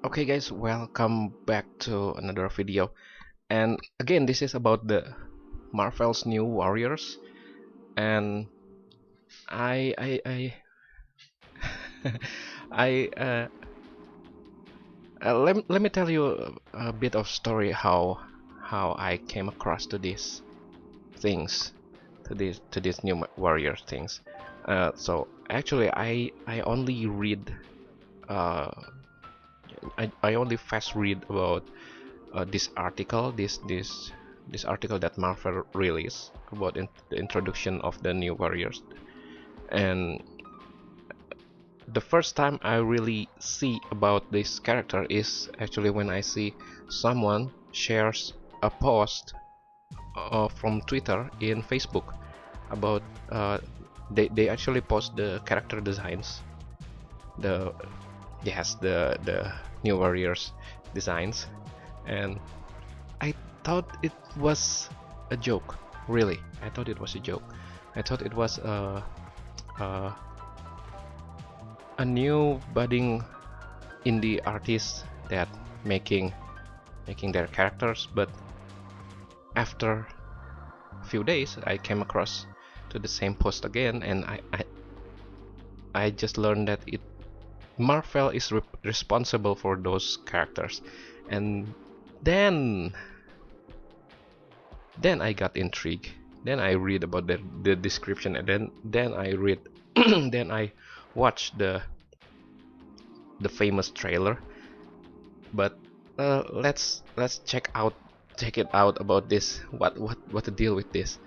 Okay guys, welcome back to another video. And again, this is about the Marvel's New Warriors. And I I let me tell you a bit of story how I came across to these things, to these new warrior things. So actually, I only read uh I only fast read about this article, this article that Marvel released about the introduction of the new warriors. And the first time I really see about this character is actually when I see someone shares a post from Twitter in Facebook about they actually post the character designs, the yes the new warriors designs. And I thought it was a joke. Really, I thought it was a joke. I thought it was a, a new budding indie artist that making their characters. But after a few days, I came across to the same post again, and I just learned that Marvel is responsible for those characters. And then I got intrigued. Then I read about the description, and then I read then I watched the famous trailer. But let's check it out about this. What to deal with this?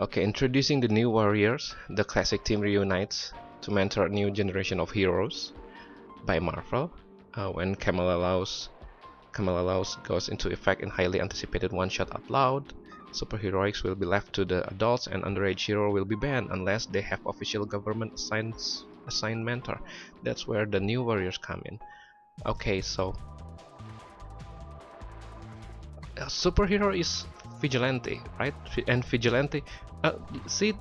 Okay, introducing the new warriors. The classic team reunites to mentor a new generation of heroes by Marvel. When Kamala Laws goes into effect in highly anticipated one-shot out loud, superheroics will be left to the adults, and underage hero will be banned unless they have official government assigned mentor. That's where the new warriors come in. Okay, so a superhero is vigilante, right? And vigilante, see,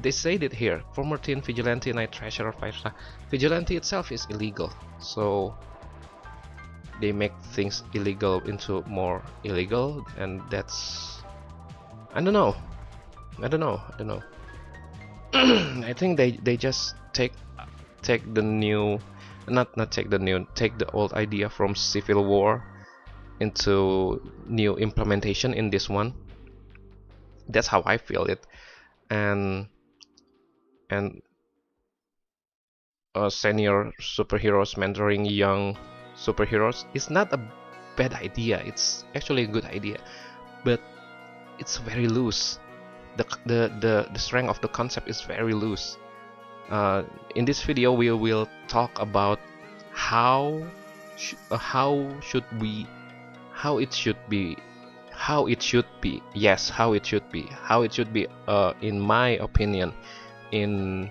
they said it here. Former teen vigilante, night treasure, 5-star. Vigilante itself is illegal, so they make things illegal into more illegal, and that's I don't know. I think they just take the new, not take the new, take the old idea from Civil War into new implementation in this one. That's how I feel it. And senior superheroes mentoring young superheroes is not a bad idea. It's actually a good idea, but it's very loose. The strength of the concept is very loose. In this video, we will talk about how should we how it should be yes, how it should be in my opinion, in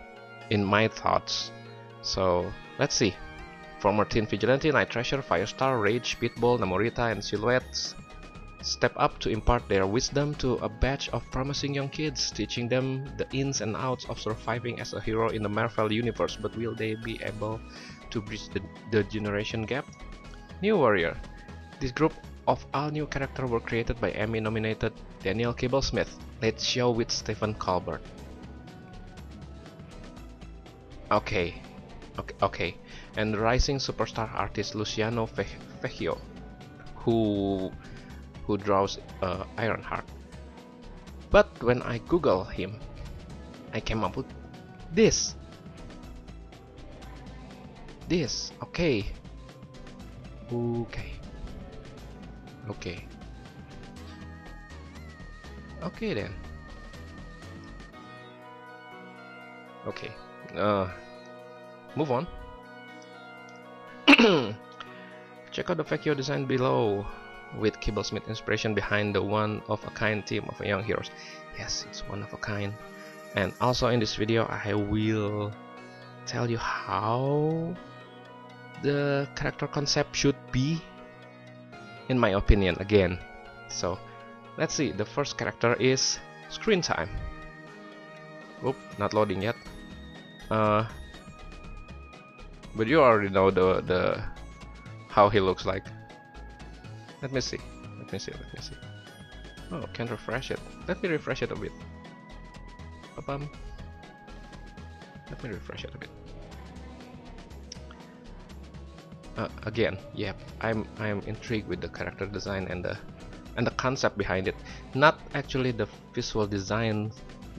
my thoughts. So let's see. Former Teen Vigilante, Night Treasure, Firestar, Rage, Pitbull, Namorita, and Silhouettes step up to impart their wisdom to a batch of promising young kids, teaching them the ins and outs of surviving as a hero in the Marvel universe. But will they be able to bridge the generation gap? New Warrior. This group of all new characters were created by Emmy-nominated Daniel Cable-Smith, Late Show with Stephen Colbert. Okay. And the rising superstar artist Luciano Vecchio, who draws Ironheart. But when I Google him, I came up with this. Okay. Okay then. Okay. Move on. Check out the Vecchio design below, with Cable-Smith inspiration behind the one-of-a-kind team of young heroes. Yes, it's one of a kind. And also in this video, I will tell you how the character concept should be, in my opinion, again. So let's see. The first character is Screen Time. Oop, not loading yet. But you already know the how he looks like. Let me see. Oh, can refresh it. Let me refresh it a bit. Ba-bum. Let me refresh it a bit. Again, yep, I'm intrigued with the character design and the concept behind it. Not actually the visual design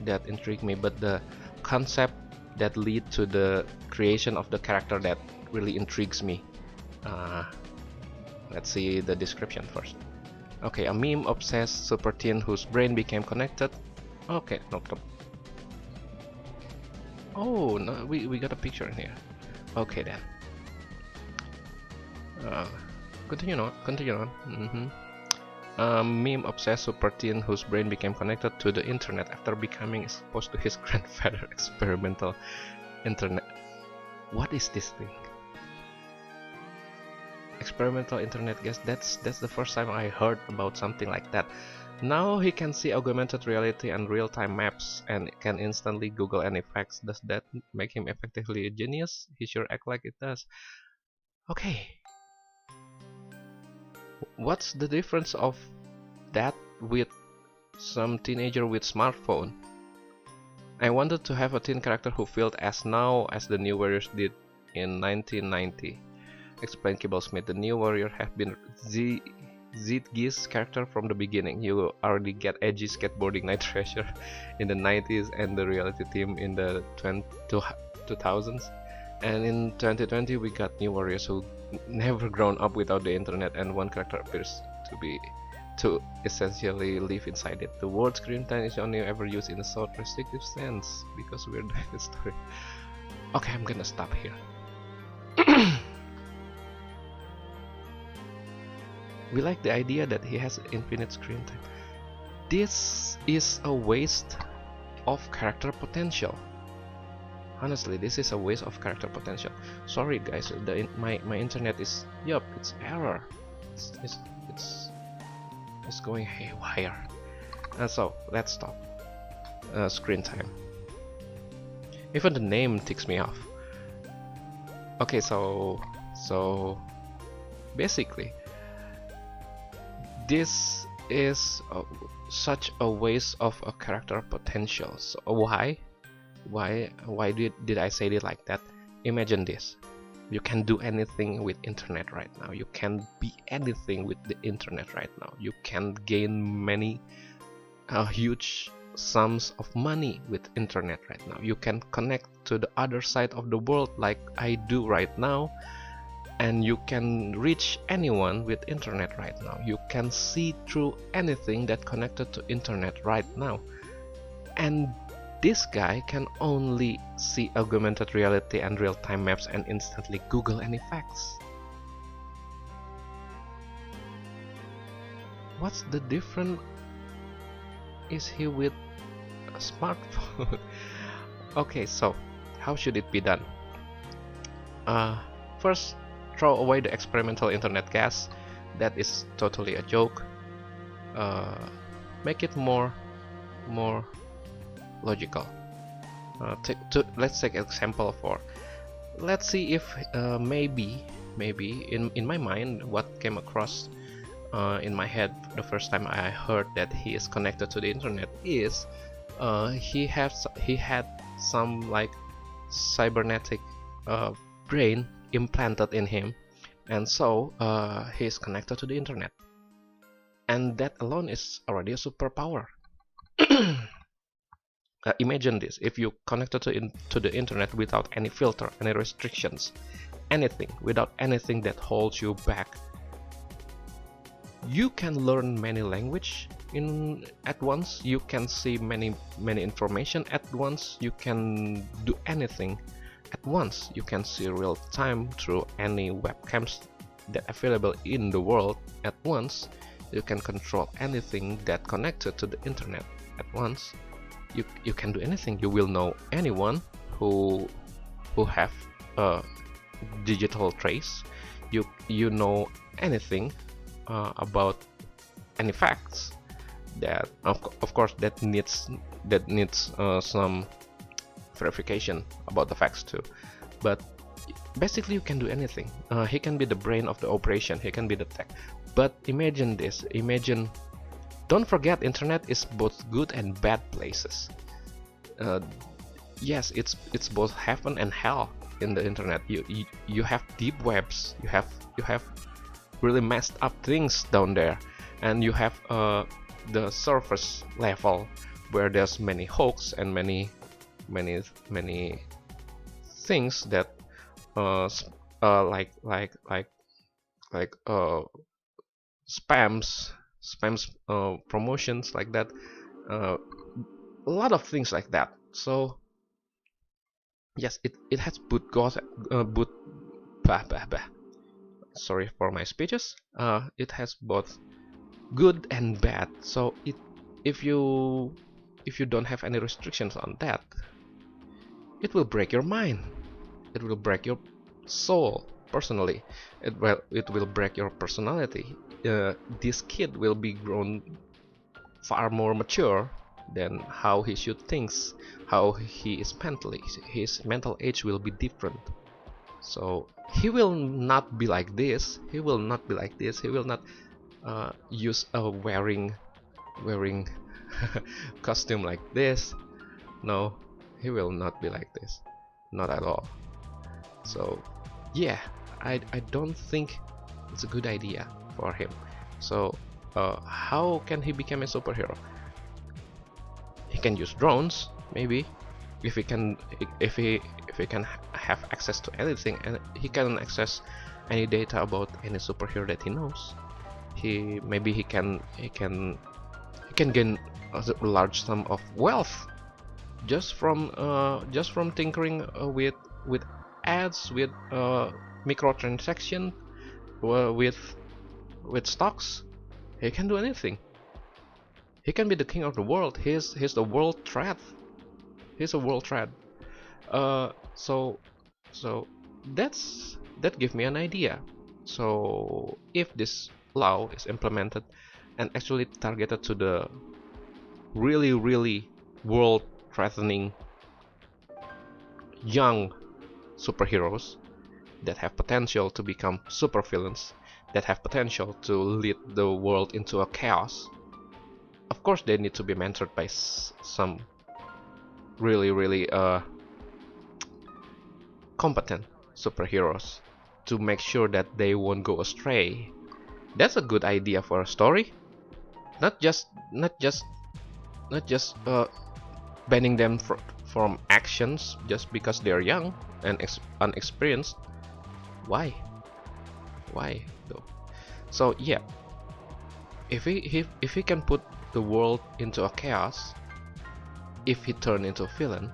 that intrigued me, but the concept that lead to the creation of the character that really intrigues me. Let's see the description first. Okay, a meme-obsessed super teen whose brain became connected. Okay, no. Oh, no, we got a picture in here. Okay then. Continue on. Meme-obsessed super teen whose brain became connected to the internet after becoming exposed to his grandfather's experimental internet. What is this thing? Experimental internet, guess that's the first time I heard about something like that. Now he can see augmented reality and real-time maps and can instantly Google any facts. Does that make him effectively a genius? He sure act like it does. Okay. What's the difference of that with some teenager with smartphone? I wanted to have a teen character who felt as now as the New Warriors did in 1990. Explained Kibble Smith. The New Warrior have been Ziggy's character from the beginning. You already get edgy skateboarding Night Thrasher in the 90s and the reality team in the 2000s. And in 2020 we got New Warriors who never grown up without the internet, and one character appears to essentially live inside it. The word screen time is only ever used in a sort restrictive sense because we're doing the story. Okay, I'm gonna stop here. We like the idea that he has infinite screen time. This is a waste of character potential. Honestly, this is a waste of character potential. Sorry guys, my internet is it's error. It's going haywire. So let's stop. Screen time. Even the name ticks me off. Okay, so basically, this is such a waste of a character potential. So why did I say it like that? Imagine this. You can do anything with internet right now. You can be anything with the internet right now. You can gain many huge sums of money with internet right now. You can connect to the other side of the world like I do right now, and you can reach anyone with internet right now. You can see through anything that connected to internet right now. And this guy can only see augmented reality and real-time maps and instantly Google any facts. What's the difference is he with a smartphone? Okay, so how should it be done? First, throw away the experimental internet gas. That is totally a joke. Make it more logical. Let's take example 4. Let's see if maybe in my mind what came across in my head the first time I heard that he is connected to the internet is he had some like cybernetic brain implanted in him, and so he is connected to the internet, and that alone is already a superpower. Imagine this: if you connected to the internet without any filter, any restrictions, anything, without anything that holds you back, you can learn many language at once. You can see many information at once. You can do anything at once. You can see real time through any webcams that available in the world at once. You can control anything that connected to the internet at once. You can do anything. You will know anyone who have a digital trace. You know anything about any facts that of course that needs some verification about the facts too, but basically you can do anything. He can be the brain of the operation, he can be the tech. But imagine this, imagine, don't forget, internet is both good and bad places. Yes, it's both heaven and hell in the internet. You have deep webs, you have really messed up things down there, and you have the surface level where there's many hoax and many things that like spams promotions like that, a lot of things like that. So yes, it has boot goes boot bah, bah, bah. Sorry for my speeches. It has both good and bad. So if you if you don't have any restrictions on that, it will break your mind. It will break your soul personally. It will break your personality. This kid will be grown far more mature than how he should think, how he is mentally. His mental age will be different. So he will not be like this. He will not be like this. He will not use a wearing costume like this. No, he will not be like this. Not at all. So yeah, I don't think it's a good idea for him. So how can he become a superhero? He can use drones, maybe. If he can have access to anything, and he can access any data about any superhero that he knows. He can gain a large sum of wealth just from tinkering with ads, with microtransaction, with stocks. He can do anything. He can be the king of the world. He's the world threat. He's a world threat. So that gives me an idea. So if this law is implemented and actually targeted to the really world threatening young superheroes that have potential to become supervillains, that have potential to lead the world into a chaos, of course they need to be mentored by some really competent superheroes to make sure that they won't go astray. That's a good idea for a story. Not just banning them from actions just because they're young and unexperienced. Why though? So yeah, if he can put the world into a chaos, if he turn into a villain,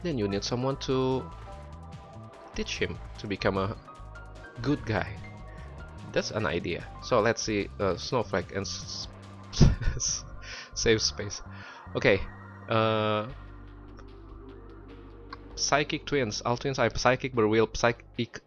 then you need someone to teach him to become a good guy. That's an idea. So let's see, Snowflake and save space. Okay, psychic twins. All twins are psychic but will psychic.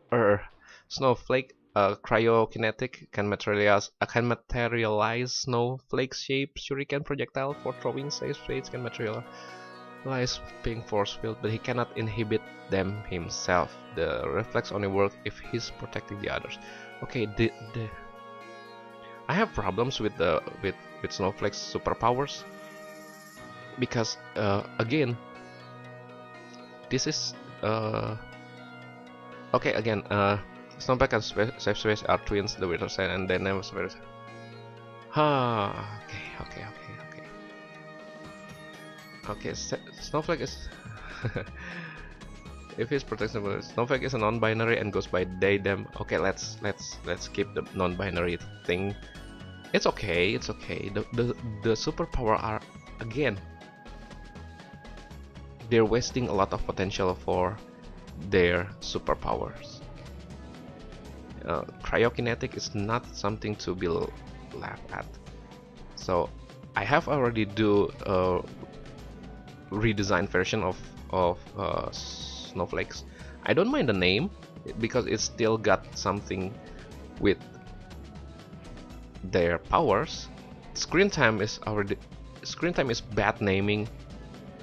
Snowflake, cryokinetic, can materialize snowflake shape shuriken projectile for throwing. Safe space can materialize ping force field, but he cannot inhibit them himself. The reflex only works if he's protecting the others. Okay, I have problems with Snowflake's superpowers because again, this is okay. Again, Snowflake and Safe Space are twins, the Winter Side, and they never very. Okay. Snowflake is if he's protectable. Snowflake is a non-binary and goes by they them. Okay, let's keep the non-binary thing. It's okay. The superpower are, again, they're wasting a lot of potential for their superpowers. Cryokinetic is not something to be laughed at. So I have already do a redesigned version of Snowflakes. I don't mind the name because it's still got something with their powers. Screen time is bad naming.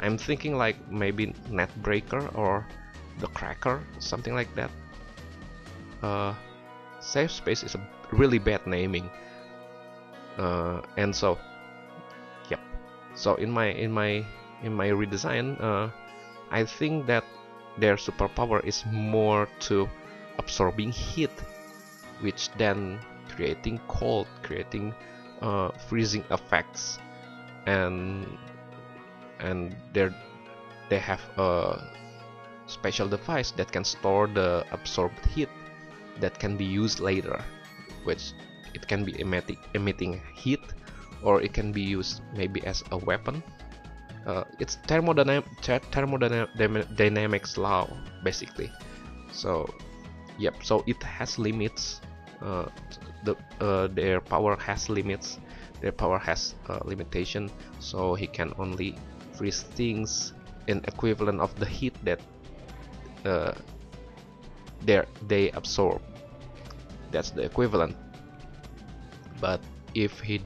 I'm thinking like maybe Netbreaker or the cracker, something like that. Safe space is a really bad naming, and so yep. So in my redesign, I think that their superpower is more to absorbing heat, which then creating cold, creating freezing effects, and they have a special device that can store the absorbed heat that can be used later, which it can be emitting heat, or it can be used maybe as a weapon. It's thermodynamics law basically. So yep, so it has limits. Their power has limits. Their power has limitation, so he can only freeze things in equivalent of the heat that they absorb. That's the equivalent. But if they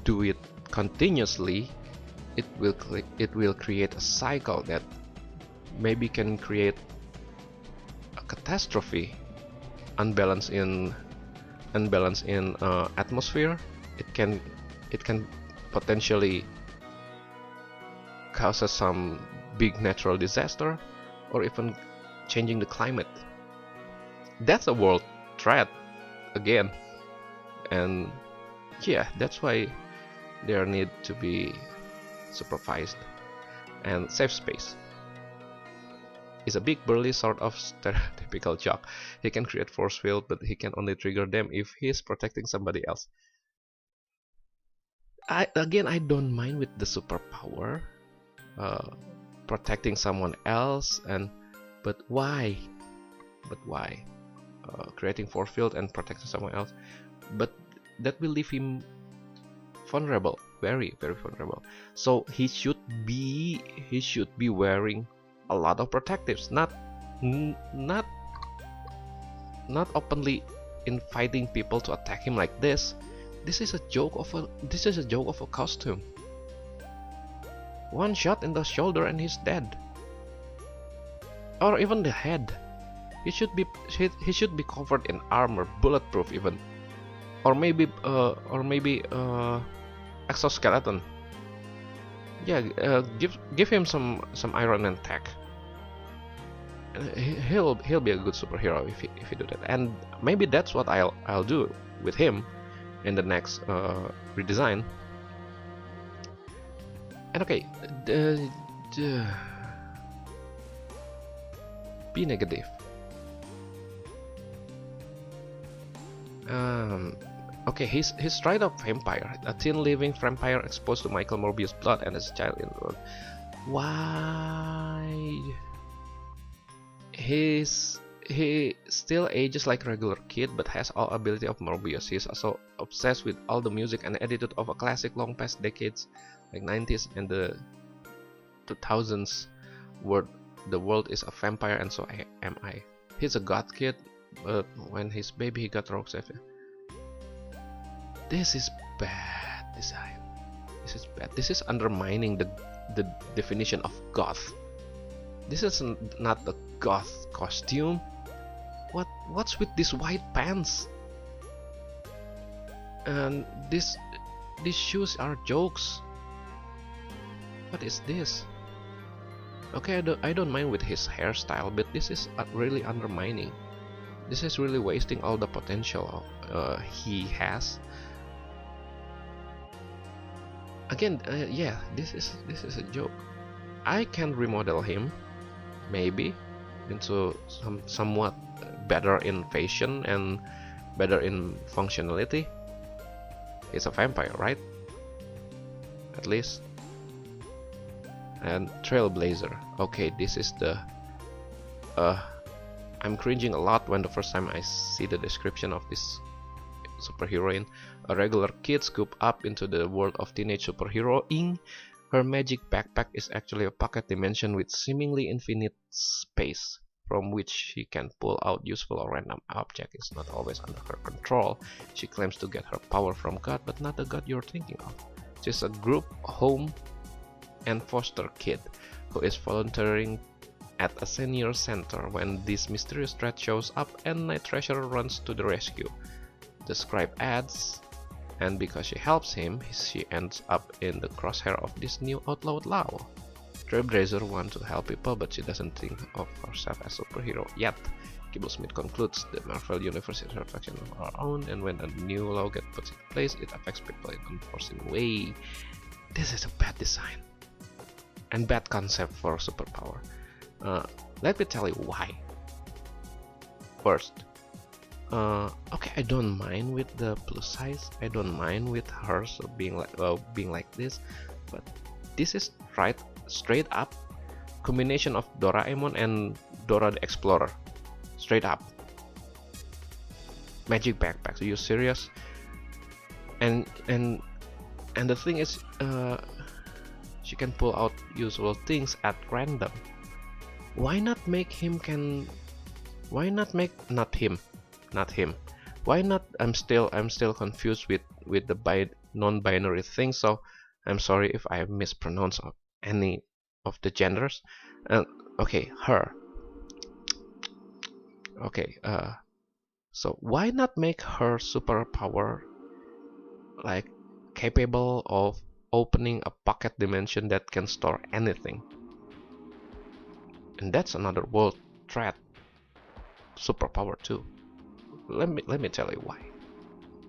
do it continuously, it will create a cycle that maybe can create a catastrophe, unbalance in atmosphere. It can potentially causes some big natural disaster, or even changing the climate. That's a world threat again, and yeah, that's why there need to be supervised and safe space. Is a big burly sort of stereotypical jock. He can create force field, but he can only trigger them if he's protecting somebody else. I don't mind with the superpower, protecting someone else, but why? Creating force field and protecting someone else, but that will leave him vulnerable, very vulnerable. So he should be wearing a lot of protectives, not openly inviting people to attack him like this. This is a joke of a costume. One shot in the shoulder and he's dead, or even the head. He should be covered in armor, bulletproof even, or maybe exoskeleton. Yeah, give him some Iron Man tech. He'll be a good superhero if he do that, and maybe that's what I'll do with him in the next redesign. And okay, be negative. Okay, he's straight up vampire, a teen living vampire exposed to Michael Morbius' blood and as a child in the world. Why? He still ages like a regular kid, but has all ability of Morbius. He's also obsessed with all the music and attitude of a classic long past decades, like 90s and the 2000s, where the world is a vampire and so am I. He's a god kid, but when he's baby he got rogue saved. This is bad design. This is bad. This is undermining the definition of goth. This is not a goth costume. What's with these white pants? And these shoes are jokes. What is this? Okay, I don't mind with his hairstyle, but this is really undermining. This is really wasting all the potential he has. Again, yeah, this is a joke. I can remodel him, maybe, into somewhat better in fashion and better in functionality. He's a vampire, right? At least. And Trailblazer. Okay, this is the I'm cringing a lot when the first time I see the description of this superheroine. A regular kid scooped up into the world of teenage superheroing. Her magic backpack is actually a pocket dimension with seemingly infinite space, from which she can pull out useful or random objects. It's not always under her control. She claims to get her power from God, but not the God you're thinking of. She's a group home and foster kid who is volunteering at a senior center when this mysterious threat shows up and Night Treasure runs to the rescue. The scribe adds, and because she helps him, she ends up in the crosshair of this new outlawed law. Trailblazer wants to help people, but she doesn't think of herself as a superhero yet. Kibblesmith concludes the Marvel Universe is a reflection of our own, and when a new law gets put in place, it affects people in an unforeseen way. This is a bad design and bad concept for superpower. Let me tell you why. First, okay, I don't mind with the plus size. I don't mind with her so being like this, but this is straight up combination of Doraemon and Dora the Explorer. Straight up. Magic backpacks. Are you serious? And the thing is, she can pull out usual things at random. Why not make him can? Why not make not him? Why not? I'm still confused with the non-binary thing. So I'm sorry if I mispronounce any of the genders. Okay, her. Okay, so why not make her superpower like capable of opening a pocket dimension that can store anything? And that's another world threat superpower too. Let me tell you why.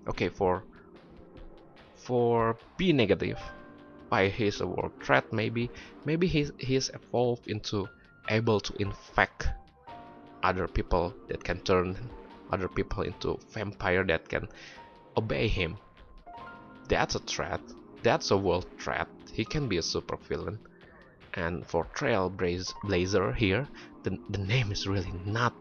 Okay, for B negative, why he's a world threat? Maybe he's evolved into able to infect other people, that can turn other people into vampire that can obey him. That's a threat. That's a world threat. He can be a super villain. And for Trailblazer here, the name is really not.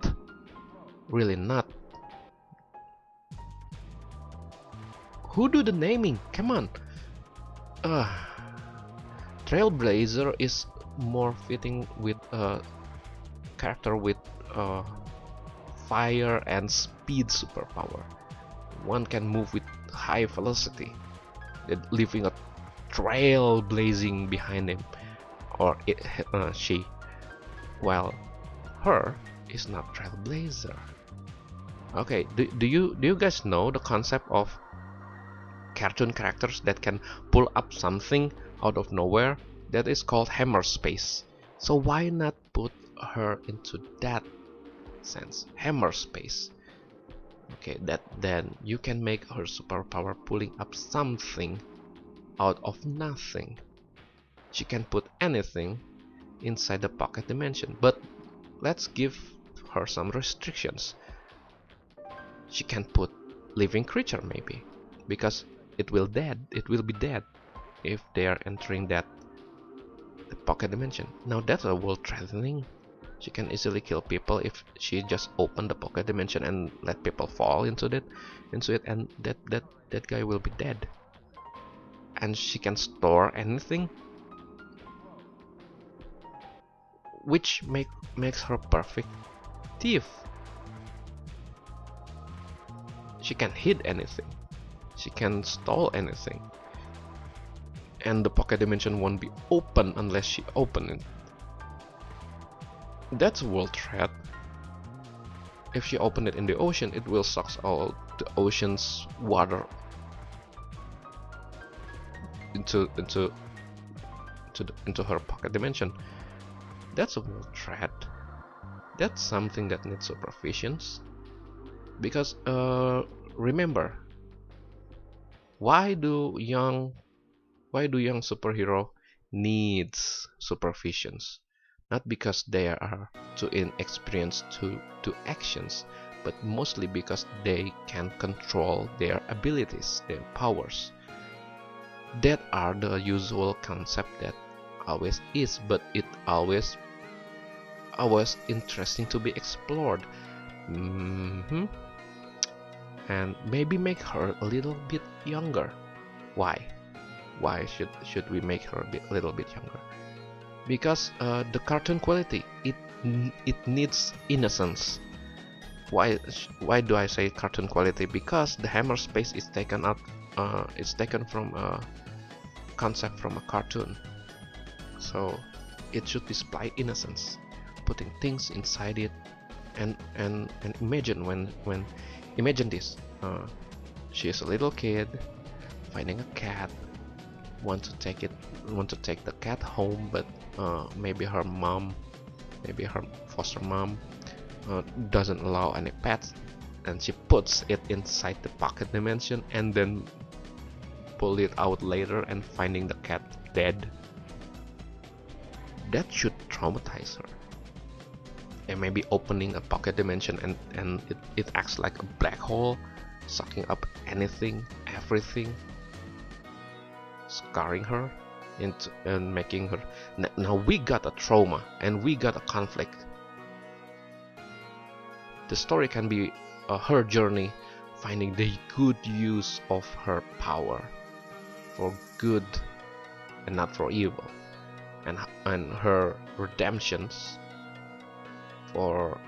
Who do the naming? Come on. Trailblazer is more fitting with a character with fire and speed superpower. One can move with high velocity, leaving a trail blazing behind him, or she. While her is not Trailblazer. Okay, do you guys know the concept of cartoon characters that can pull up something out of nowhere? That is called hammer space. So why not put her into that sense, hammer space? Okay, then you can make her superpower pulling up something out of nothing. She can put anything inside the pocket dimension, but let's give her some restrictions. She can put living creature maybe, because it will be dead if they are entering the pocket dimension. Now that's a world threatening. She can easily kill people if she just open the pocket dimension and let people fall into it, and that guy will be dead. And she can store anything, which makes her perfect thief. She can hide anything. She can stole anything. And the pocket dimension won't be open unless she open it. That's a world threat. If she open it in the ocean, it will suck all the ocean's water into her pocket dimension. That's a world threat. That's something that needs supervisions. Because remember, why do young superhero needs supervisions? Not because they are too inexperienced to do actions, but mostly because they can control their abilities, their powers. That are the usual concept that always is, but it always interesting to be explored. And maybe make her a little bit younger. Why should we make her a little bit younger? Because the cartoon quality, it needs innocence. Why do I say cartoon quality? Because the hammer space is taken out. It's taken from a concept from a cartoon, so it should display innocence. putting things inside it, and imagine when imagine this. She is a little kid finding a cat, want to take the cat home, but maybe her foster mom doesn't allow any pets, and she puts it inside the pocket dimension and then pull it out later and finding the cat dead. That should traumatize her. And maybe opening a pocket dimension and it acts like a black hole, sucking up anything, everything, scarring her into and making her. Now we got a trauma and we got a conflict. The story can be her journey finding the good use of her power for good and not for evil, and her redemptions for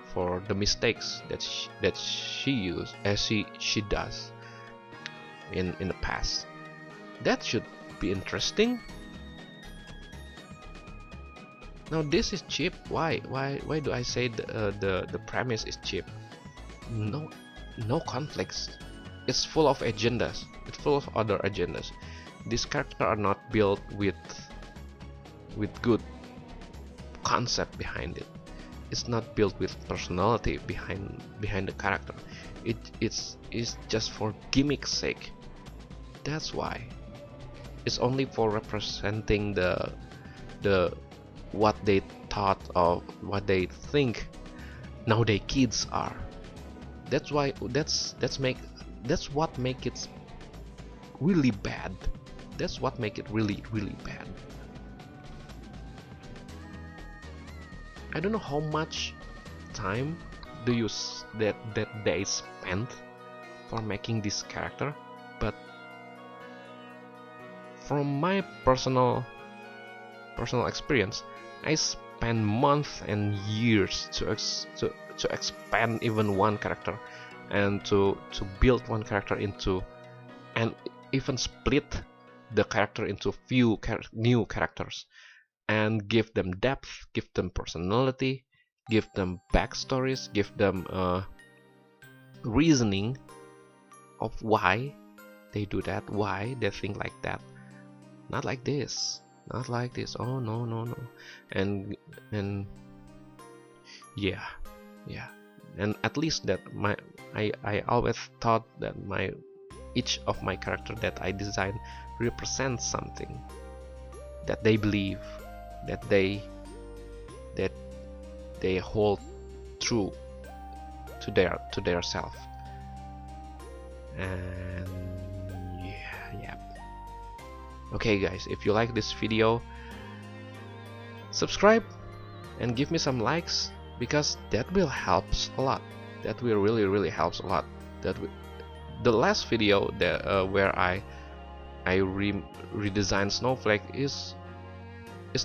the mistakes that she used as she does in the past. That should be interesting. Now this is cheap. Why do I say the premise is cheap? No conflicts. It's full of agendas. It's full of other agendas. These characters are not built with good concept behind it. It's not built with personality behind the character. It's just for gimmick's sake. That's why. It's only for representing the what they thought of, what they think nowadays kids are. That's why that's what make it really bad. That's what make it really bad. I don't know how much time do you that they spent for making this character, but from my personal experience, I spent months and years to expand even one character, and to build one character into, and even split the character into few new characters, and give them depth, give them personality, give them backstories, give them reasoning of why they do that, why they think like that. Not like this. Not like this. Oh no. And yeah. And at least that I always thought that each of my character that I design represents something that they believe, that they hold true to their self. And yeah. Okay guys, if you like this video, subscribe and give me some likes, because that will helps a lot. That will really helps a lot. The last video that where I redesigned Snowflake is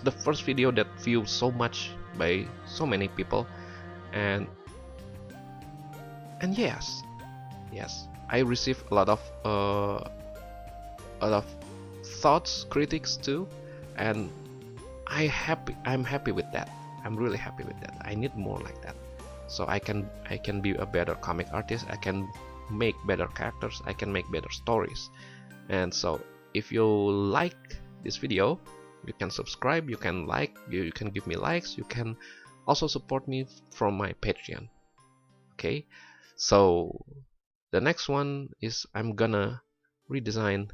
the first video that viewed so much by so many people, and yes, I received a lot of thoughts, critics too, and I'm happy with that. I'm really happy with that. I need more like that, so I can be a better comic artist. I can make better characters. I can make better stories. And so if you like this video, you can subscribe, you can like, you can give me likes, you can also support me from my Patreon. Okay, so the next one is I'm gonna redesign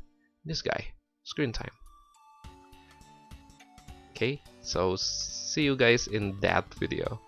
this guy, Screen Time. Okay, so see you guys in that video.